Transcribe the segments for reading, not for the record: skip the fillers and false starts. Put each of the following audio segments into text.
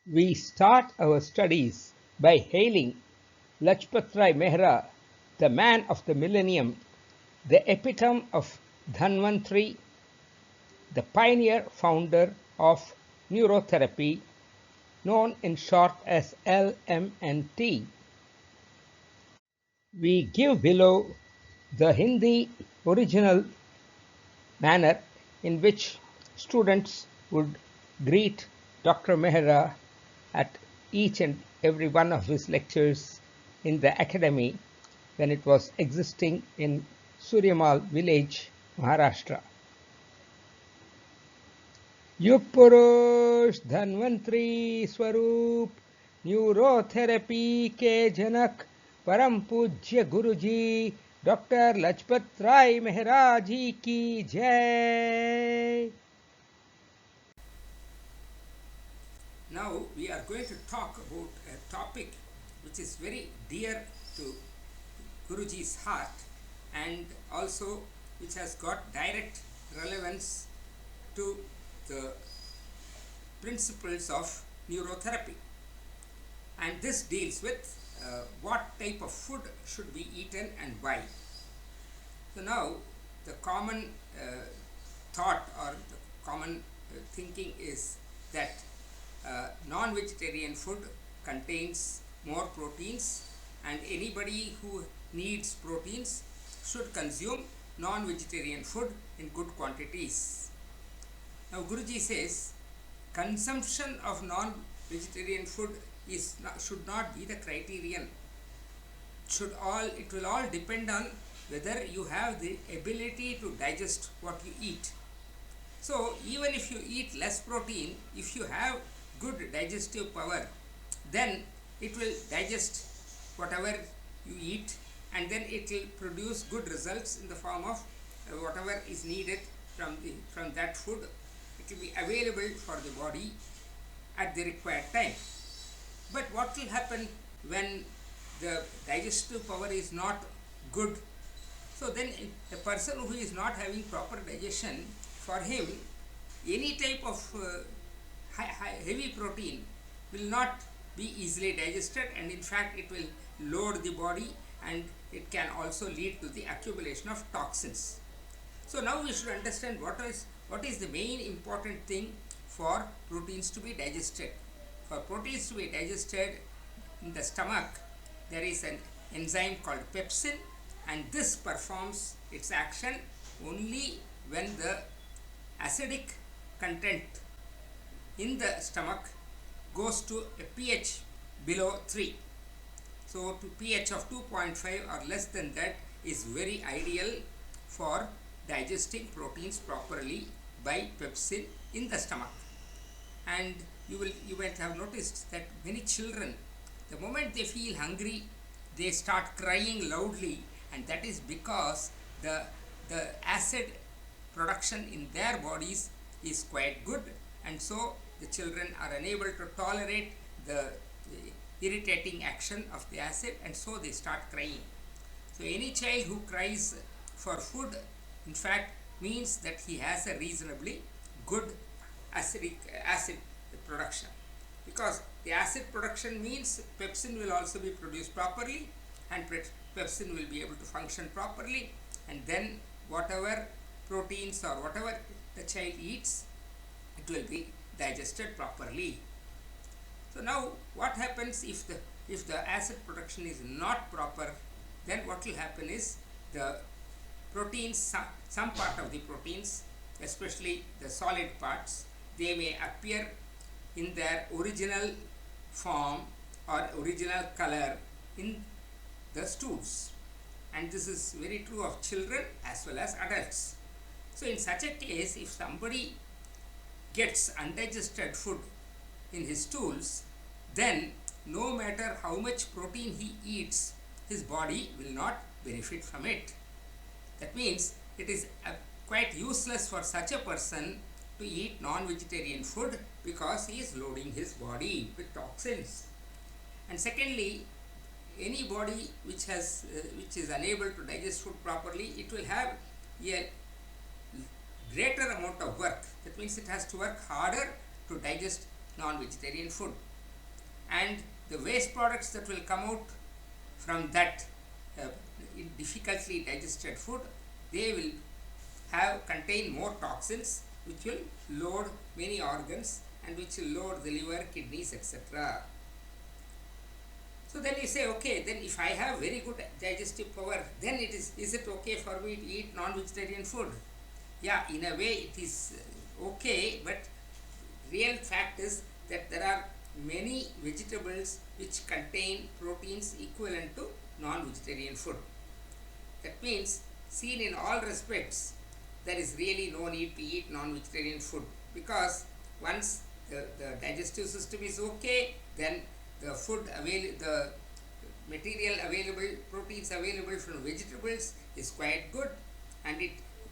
We start our studies by hailing Lajpat Rai Mehra, the man of the millennium, the epitome of Dhanvantri, the pioneer founder of neurotherapy, known in short as LMNT. We give below the Hindi original manner in which students would greet Dr. Mehra at each and every one of his lectures in the academy when it was existing in Suryamal village, Maharashtra. Yug Purush Dhanvantri Swaroop neurotherapy के जनक परम पूज्य गुरुजी doctor Lajpat Rai Mehra जी की जय. Now we are going to talk about a topic which is very dear to Guruji's heart and also which has got direct relevance to the principles of neurotherapy. And this deals with what type of food should be eaten and why. So now the common thought or the common thinking is that non-vegetarian food contains more proteins and anybody who needs proteins should consume non-vegetarian food in good quantities. Now Guruji says consumption of non-vegetarian food should not be the criterion. It will all depend on whether you have the ability to digest what you eat. So even if you eat less protein, if you have good digestive power, then it will digest whatever you eat and then it will produce good results in the form of whatever is needed from that food. It will be available for the body at the required time. But what will happen when the digestive power is not good? So then a person who is not having proper digestion, for him any type of heavy protein will not be easily digested, and in fact it will load the body and it can also lead to the accumulation of toxins. So now we should understand what is the main important thing for proteins to be digested. For proteins to be digested in the stomach, there is an enzyme called pepsin, and this performs its action only when the acidic content in the stomach goes to a pH below 3. So to pH of 2.5 or less than that is very ideal for digesting proteins properly by pepsin in the stomach. And you might have noticed that many children, the moment they feel hungry, they start crying loudly, and that is because the acid production in their bodies is quite good, and so the children are unable to tolerate the irritating action of the acid, and so they start crying. So any child who cries for food, in fact, means that he has a reasonably good acid production, because the acid production means pepsin will also be produced properly and pepsin will be able to function properly, and then whatever proteins or whatever the child eats, it will be digested properly. So now what happens if the acid production is not proper? Then what will happen is the proteins, some part of the proteins, especially the solid parts, they may appear in their original form or original color in the stools, and this is very true of children as well as adults. So in such a case, if somebody gets undigested food in his stools, then no matter how much protein he eats, his body will not benefit from it. That means it is quite useless for such a person to eat non-vegetarian food, because he is loading his body with toxins. And secondly, any body which is unable to digest food properly, it will have a greater amount of work. That means it has to work harder to digest non-vegetarian food. and the waste products that will come out from that uh, difficultly digested food, they will have contain more toxins which will load many organs and which will load the liver, kidneys, etc. So then you say, okay, then if I have very good digestive power, then is it okay for me to eat non-vegetarian food? Yeah, in a way it is okay, but real fact is that there are many vegetables which contain proteins equivalent to non-vegetarian food. That means, seen in all respects, there is really no need to eat non-vegetarian food, because once the digestive system is okay, then the the material available, proteins available from vegetables is quite good, and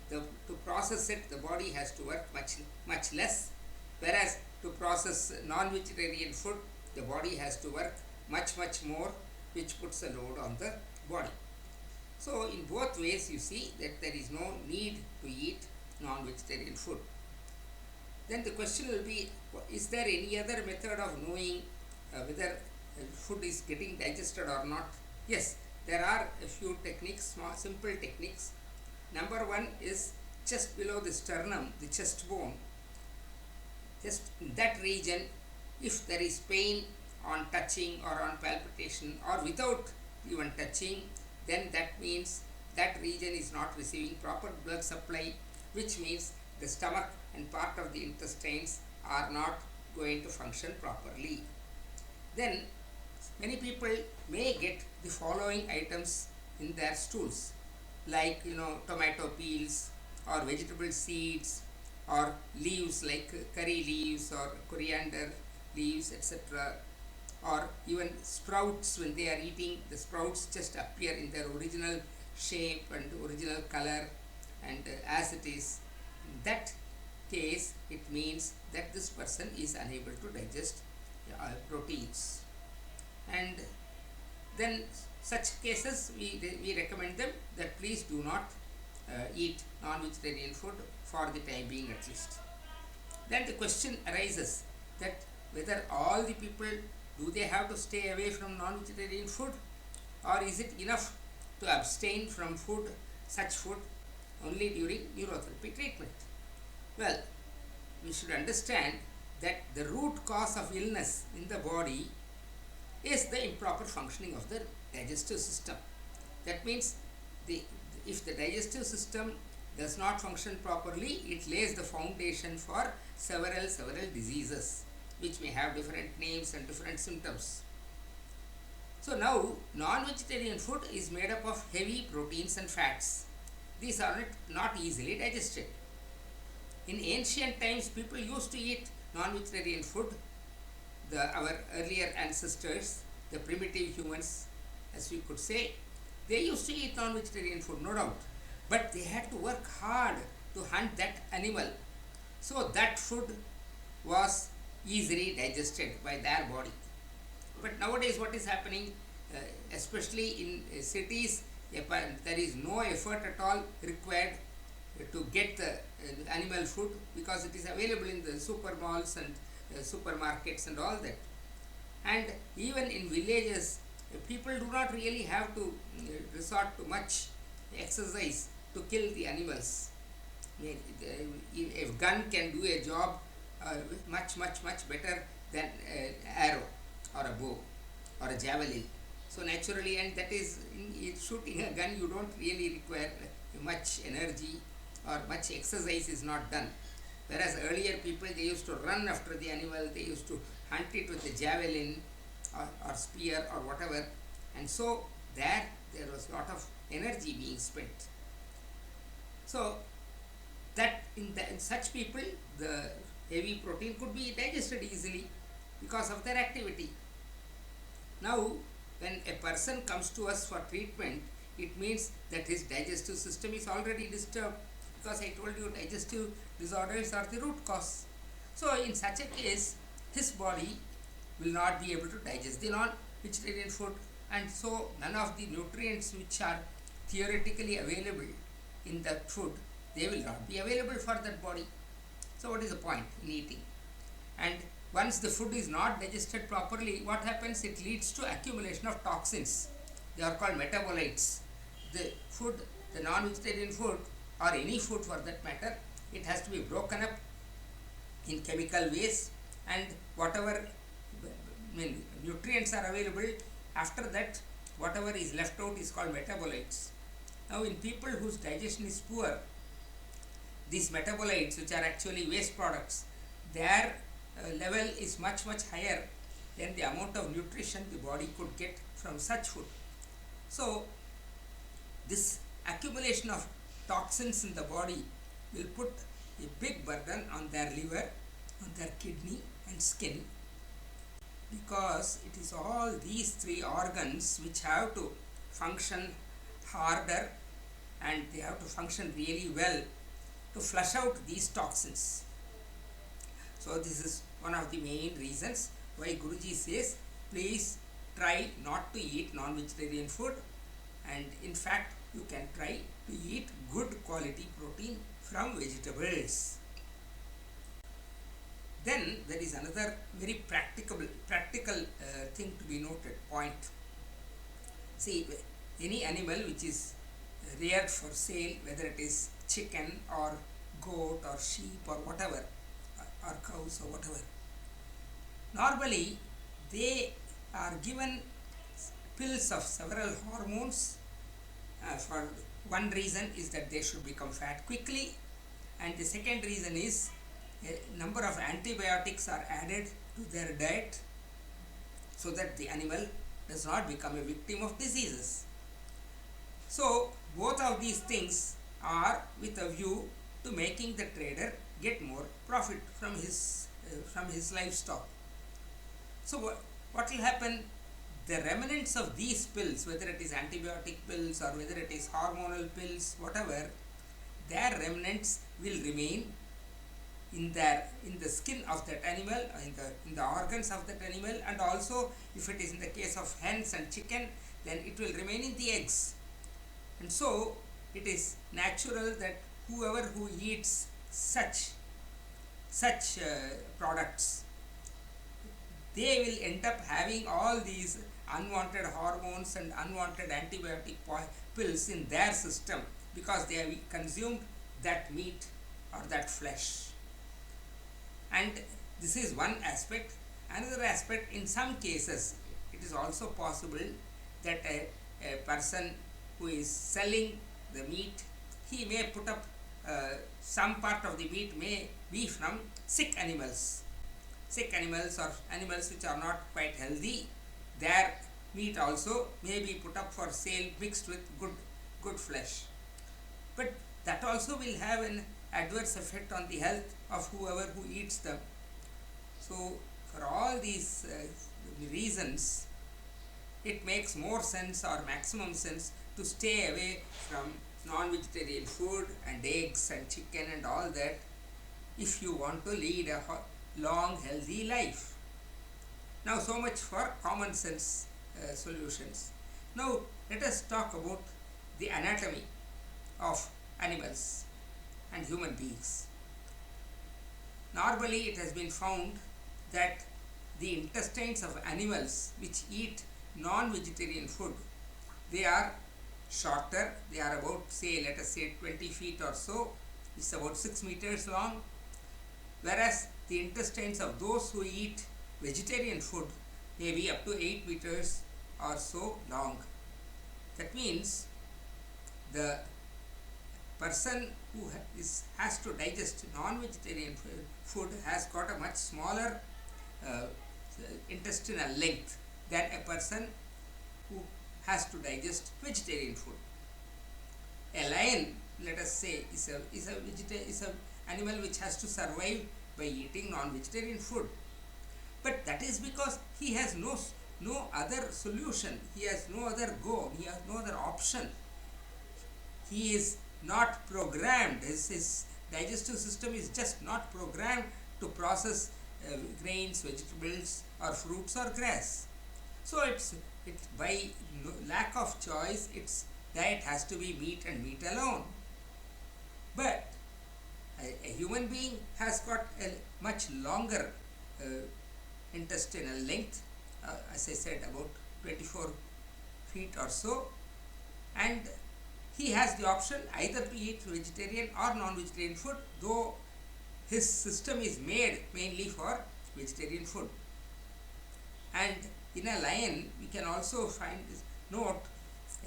to process it, the body has to work much less, whereas to process non-vegetarian food, the body has to work much more, which puts a load on the body. So in both ways you see that there is no need to eat non-vegetarian food. Then the question will be, is there any other method of knowing whether food is getting digested or not? Yes, there are a few techniques, small simple techniques. Number one is just below the sternum, the chest bone. Just in that region, if there is pain on touching or on palpitation or without even touching, then that means that region is not receiving proper blood supply, which means the stomach and part of the intestines are not going to function properly. Then many people may get the following items in their stools, like tomato peels or vegetable seeds or leaves like curry leaves or coriander leaves, etc., or even sprouts. When they are eating, the sprouts just appear in their original shape and original color, and as it is, in that case it means that this person is unable to digest proteins. And then such cases we recommend them that please do not eat non-vegetarian food for the time being at least. Then the question arises that whether all the people, do they have to stay away from non-vegetarian food, or is it enough to abstain from such food only during neurotherapy treatment? Well, we should understand that the root cause of illness in the body is the improper functioning of the digestive system. That means if the digestive system does not function properly, it lays the foundation for several diseases, which may have different names and different symptoms. So now, non-vegetarian food is made up of heavy proteins and fats. These are not easily digested. In ancient times, people used to eat non-vegetarian food. Our earlier ancestors, the primitive humans, as we could say, they used to eat non-vegetarian food, no doubt. But they had to work hard to hunt that animal. So that food was easily digested by their body. But nowadays what is happening, especially in cities, there is no effort at all required to get the animal food, because it is available in the super malls and supermarkets and all that. And even in villages, people do not really have to resort to much exercise to kill the animals. A gun can do a job much better than an arrow or a bow or a javelin. So naturally, and that is, in shooting a gun, you don't really require much energy, or much exercise is not done. Whereas earlier people, they used to run after the animal, they used to hunt it with a javelin or spear or whatever, and so there was a lot of energy being spent. So that in such people, the heavy protein could be digested easily because of their activity. Now, when a person comes to us for treatment, it means that his digestive system is already disturbed, because I told you digestive disorders are the root cause. So in such a case, his body will not be able to digest the non-vegetarian food, and so none of the nutrients which are theoretically available in that food, they will not be available for that body. So what is the point in eating? And once the food is not digested properly, what happens? It leads to accumulation of toxins. They are called metabolites. The food, the non-vegetarian food, or any food for that matter, it has to be broken up in chemical ways, and whatever nutrients are available, after that whatever is left out is called metabolites. Now in people whose digestion is poor, these metabolites, which are actually waste products, their level is much higher than the amount of nutrition the body could get from such food. So this accumulation of toxins in the body will put a big burden on their liver, on their kidney and skin, because it is all these three organs which have to function harder, and they have to function really well to flush out these toxins. So this is one of the main reasons why Guruji says, please try not to eat non-vegetarian food, and in fact you can try to eat good quality protein from vegetables. Then there is another very practical thing to be noted, point. See, any animal which is reared for sale, whether it is chicken or goat or sheep or whatever, or cows or whatever, normally they are given pills of several hormones. For one reason is that they should become fat quickly, and the second reason is a number of antibiotics are added to their diet so that the animal does not become a victim of diseases. So both of these things are with a view to making the trader get more profit from his livestock. So what will happen? The remnants of these pills, whether it is antibiotic pills or whether it is hormonal pills, whatever, their remnants will remain in the skin of that animal, in the organs of that animal, and also if it is in the case of hens and chicken, then it will remain in the eggs. And so it is natural that whoever who eats such products, they will end up having all these unwanted hormones and unwanted antibiotic pills in their system, because they have consumed that meat or that flesh. And this is one aspect. Another aspect, in some cases it is also possible that a person who is selling the meat, he may put up some part of the meat may be from sick animals or animals which are not quite healthy. Their meat also may be put up for sale mixed with good flesh, but that also will have an adverse effect on the health of whoever who eats them. So for all these reasons, it makes more sense or maximum sense to stay away from non-vegetarian food and eggs and chicken and all that if you want to lead a long healthy life. Now so much for common sense solutions. Now let us talk about the anatomy of animals and human beings. Normally it has been found that the intestines of animals which eat non-vegetarian food, they are shorter. They are about, let us say 20 feet or so. It's about 6 meters long. Whereas the intestines of those who eat vegetarian food may be up to 8 meters or so long. That means the person who has to digest non-vegetarian food has got a much smaller intestinal length than a person who has to digest vegetarian food. A lion, let us say, is an animal which has to survive by eating non-vegetarian food. But that is because he has no other solution. He has no other go. He has no other option. He is not programmed. His digestive system is just not programmed to process grains, vegetables or fruits or grass. So it's by lack of choice, its diet has to be meat and meat alone. But a human being has got a much longer intestinal length, as I said, about 24 feet or so, and he has the option either to eat vegetarian or non-vegetarian food, though his system is made mainly for vegetarian food. And in a lion, we can also find note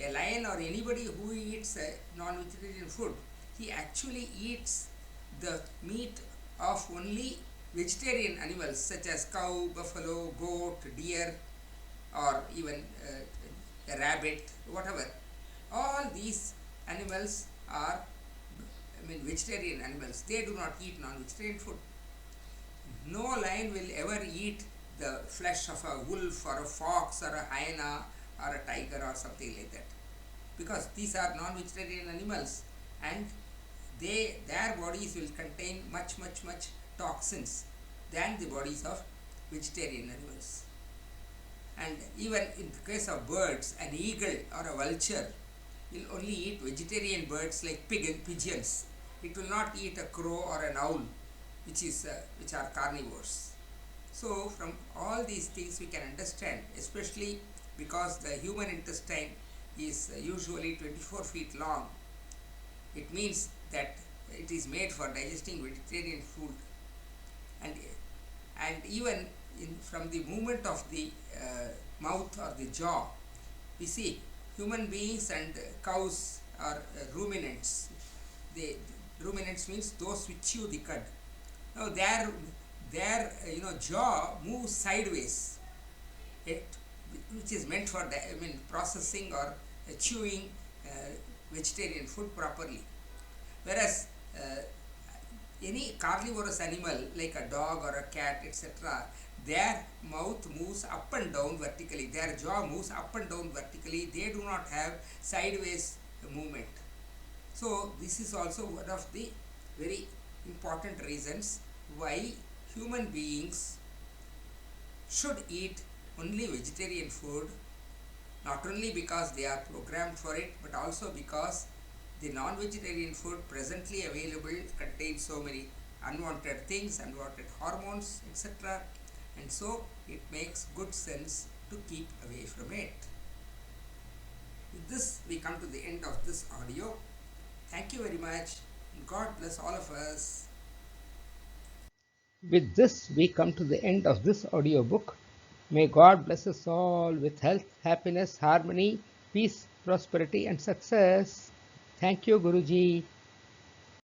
a lion or anybody who eats non-vegetarian food, he actually eats the meat of only vegetarian animals such as cow, buffalo, goat, deer, or even a rabbit, whatever. All these animals are, vegetarian animals. They do not eat non-vegetarian food. No lion will ever eat the flesh of a wolf or a fox or a hyena or a tiger or something like that, because these are non-vegetarian animals, and their bodies will contain much toxins than the bodies of vegetarian animals. And even in the case of birds, an eagle or a vulture will only eat vegetarian birds like pigeons. It will not eat a crow or an owl, which are carnivores. So from all these things we can understand, especially because the human intestine is usually 24 feet long, it means that it is made for digesting vegetarian food. And even from the movement of the mouth or the jaw, we see human beings and cows are ruminants. Ruminants means those which chew the cud. Now their jaw moves sideways, which is meant for processing or chewing vegetarian food properly. Whereas any carnivorous animal like a dog or a cat, etc., their mouth moves up and down vertically, their jaw moves up and down vertically, they do not have sideways movement. So this is also one of the very important reasons why human beings should eat only vegetarian food, not only because they are programmed for it, but also because the non-vegetarian food presently available contains so many unwanted things, unwanted hormones, etc. And so it makes good sense to keep away from it. With this, we come to the end of this audio. Thank you very much. God bless all of us. With this, we come to the end of this audiobook. May God bless us all with health, happiness, harmony, peace, prosperity, and success. Thank you, Guruji.